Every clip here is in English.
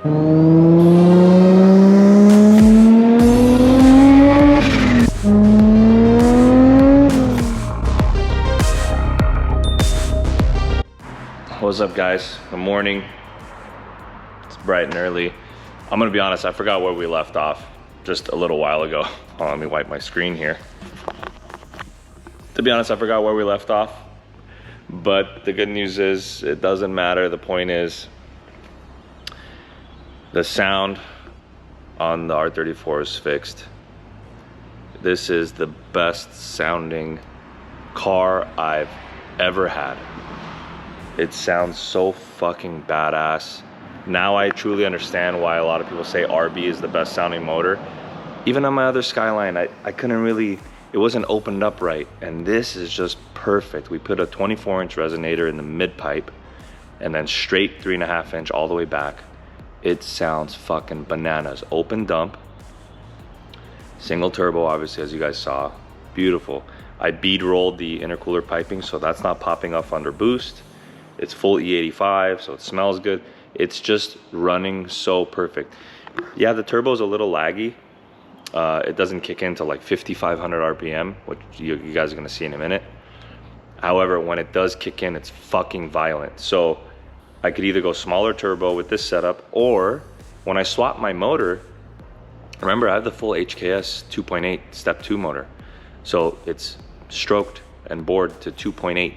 What's up, guys? Good morning. It's bright and early. I'm gonna be honest, I forgot where we left off just a little while ago. Oh, let me wipe my screen here. To be honest, I forgot where we left off, but the good news is it doesn't matter. The point is the sound on the R34 is fixed. This is the best sounding car I've ever had. It sounds so fucking badass. Now I truly understand why a lot of people say RB is the best sounding motor. Even on my other Skyline, I couldn't really, it wasn't opened up right. And this is just perfect. We put a 24-inch resonator in the mid pipe and then straight 3.5-inch all the way back. It sounds fucking bananas. Open dump, single turbo, obviously, as you guys saw. Beautiful. I bead rolled the intercooler piping, so that's not popping off under boost. It's full E85, so it smells good. It's just running so perfect. Yeah, the turbo's a little laggy. It doesn't kick in till like 5,500 RPM, which you guys are gonna see in a minute. However, when it does kick in, it's fucking violent. So I could either go smaller turbo with this setup, or when I swap my motor, remember I have the full HKS 2.8 step 2 motor. So it's stroked and bored to 2.8.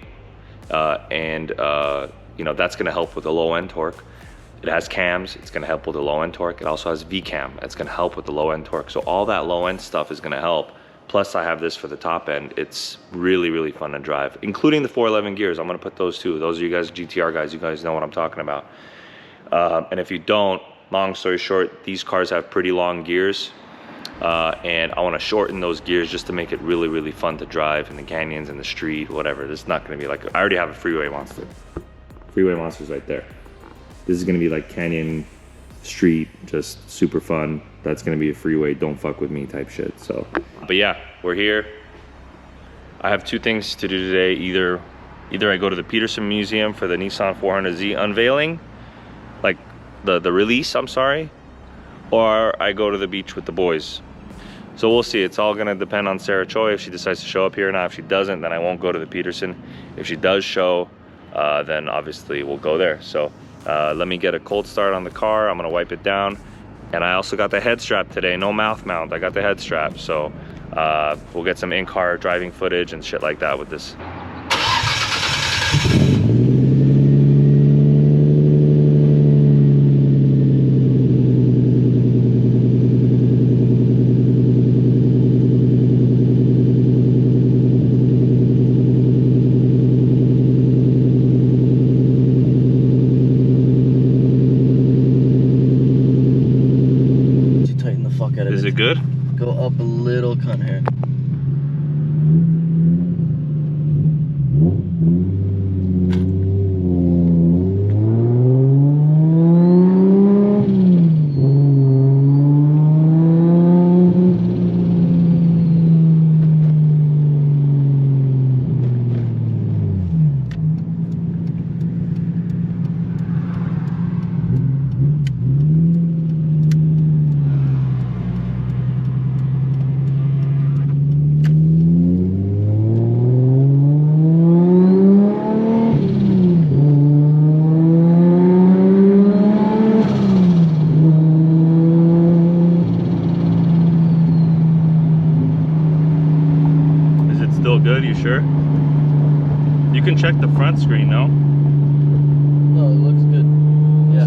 You know, that's gonna help with the low end torque. It has cams, it's gonna help with the low end torque. It also has V-cam, it's gonna help with the low end torque. So all that low end stuff is gonna help. Plus I have this for the top end. It's really, really fun to drive, including the 411 gears. I'm gonna put those too. Those are you guys GTR guys, you guys know what I'm talking about. And if you don't, long story short, these cars have pretty long gears. And I want to shorten those gears just to make it really, really fun to drive in the canyons, in the street, whatever. This is not going to be like, I already have a freeway monster. Freeway monster's right there. This is going to be like canyon, street, just super fun. That's going to be a freeway, don't fuck with me type shit. So, but yeah, we're here. I have two things to do today. Either I go to the Peterson Museum for the Nissan 400Z unveiling, like the release, I'm sorry, or I go to the beach with the boys. So we'll see. It's all gonna depend on Sarah Choi if she decides to show up here or not. If she doesn't, then I won't go to the Peterson. If she does show, then obviously we'll go there. So let me get a cold start on the car. I'm gonna wipe it down. And I also got the head strap today. No mouth mount, I got the head strap. So we'll get some in-car driving footage and shit like that with this. Is it good? Go up a little, cunt here. Good, you sure? You can check the front screen, no? No, it looks good. Yeah.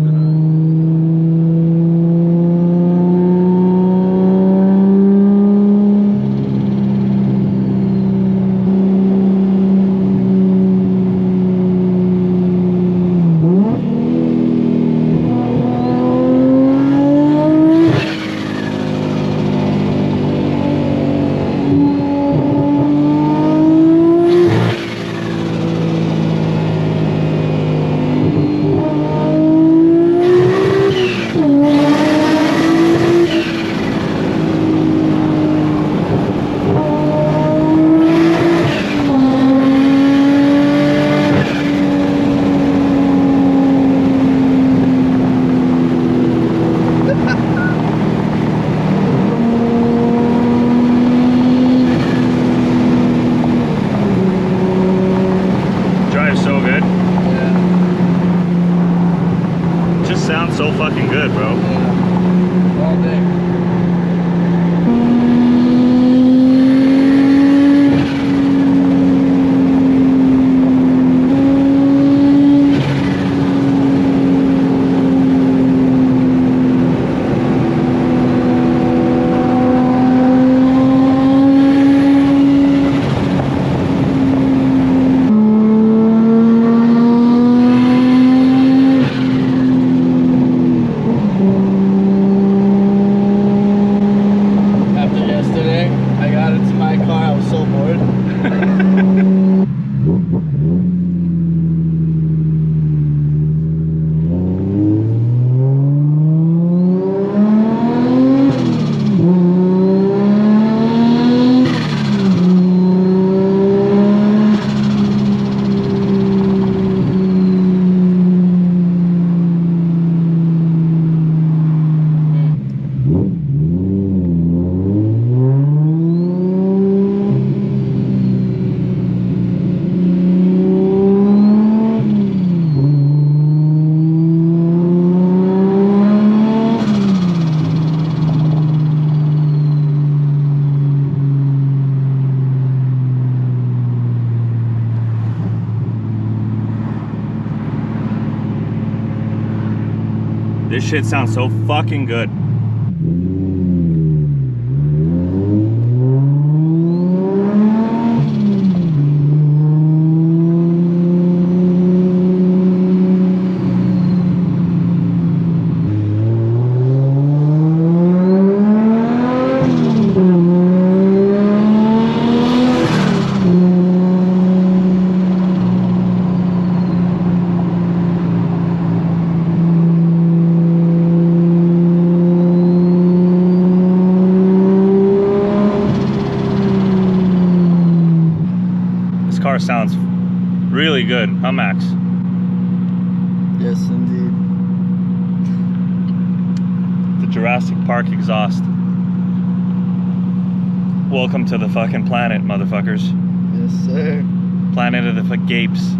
sounds so fucking good, bro. Yeah. All day. This shit sounds so fucking good. Car sounds really good, huh, Max? Yes, indeed. The Jurassic Park exhaust. Welcome to the fucking planet, motherfuckers. Yes, sir. Planet of the gapes.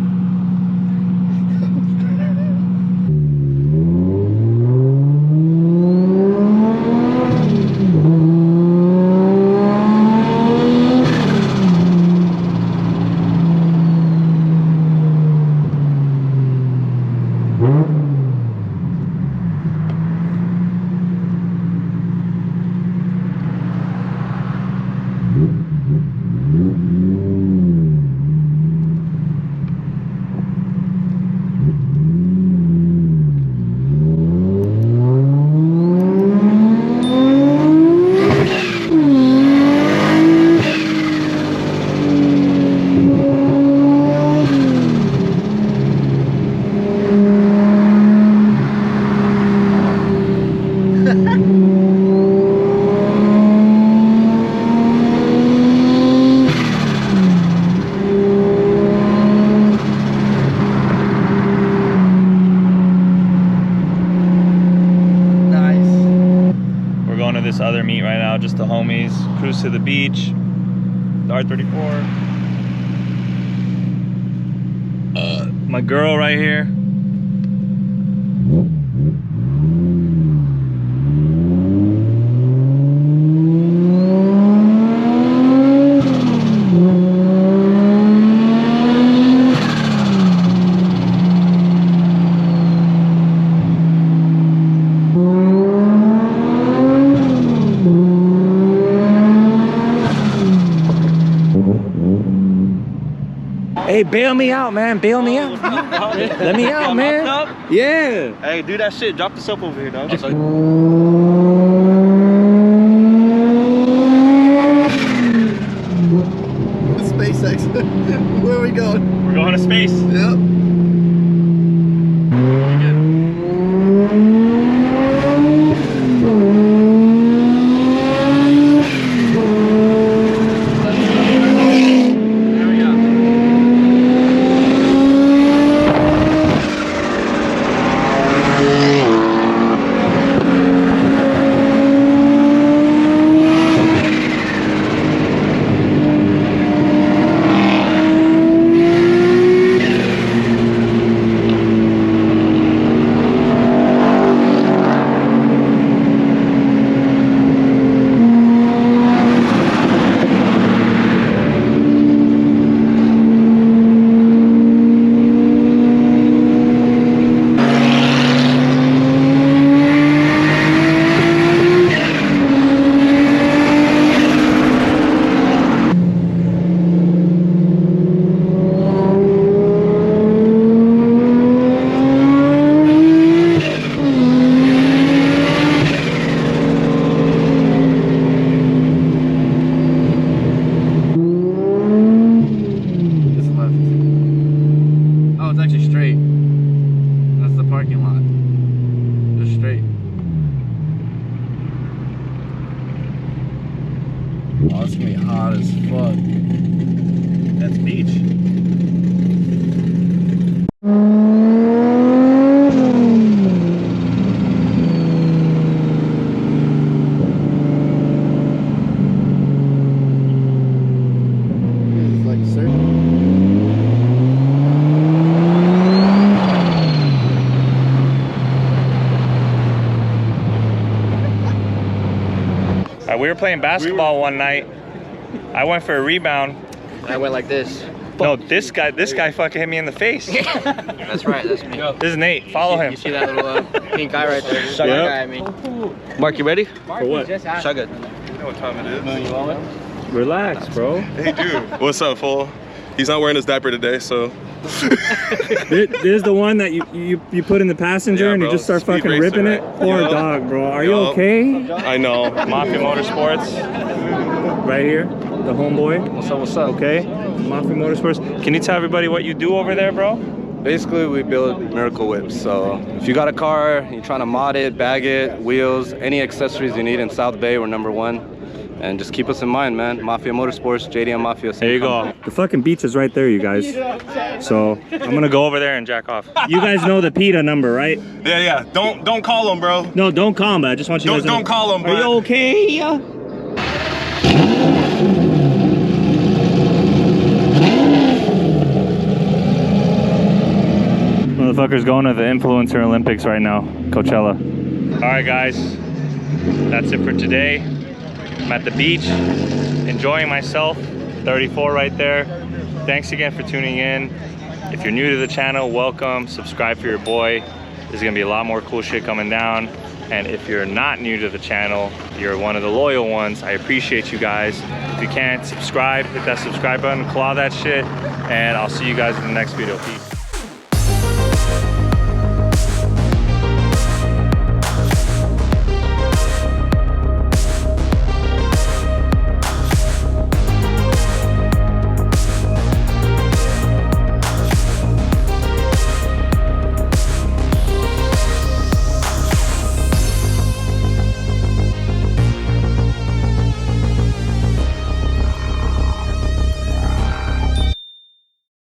This other meet right now, just the homies, cruise to the beach, the R34. My girl right here. Hey, bail me out, man. Bail me out. Let me out, man. Yeah. Hey, do that shit. Drop the soap over here, dog. The SpaceX. Where are we going? We're going to space. Yep. hot as fuck. That's beach. It's like surfing. We were playing basketball one night. I went for a rebound. I went like this. No, this guy fucking hit me in the face. That's right, that's me. This is Nate. Follow him. You see that little pink guy right there? Shut Yep. that guy at me. Mark, you ready? For what? Shut good. You know what time it is? You want one? Relax, bro. Hey, dude. What's up, fool? He's not wearing his diaper today, so. This is the one that you put in the passenger Yeah, and you bro. just start Speed fucking racer, ripping it. right? Poor Yup. dog, bro. Are you Yup. okay? I know. Mafia Motorsports. Right here, the homeboy. What's up, what's up? Okay, Mafia Motorsports. Can you tell everybody what you do over there, bro? Basically, we build miracle whips. So if you got a car, you're trying to mod it, bag it, wheels, any accessories you need in South Bay, we're #1. And just keep us in mind, man. Mafia Motorsports, JDM Mafia. There you go. The fucking beach is right there, you guys. So I'm gonna go over there and jack off. you guys know the PETA number, right? Yeah. Don't call him, bro. No, don't call him. But I just want you guys to Don't call him, Are you bro. okay? Motherfucker's going to the Influencer Olympics right now, Coachella. All right, guys. That's it for today. I'm at the beach, enjoying myself. 34 right there. Thanks again for tuning in. If you're new to the channel, welcome. Subscribe for your boy. There's gonna be a lot more cool shit coming down. And if you're not new to the channel, you're one of the loyal ones. I appreciate you guys. If you can, subscribe, hit that subscribe button, claw that shit, and I'll see you guys in the next video. Peace.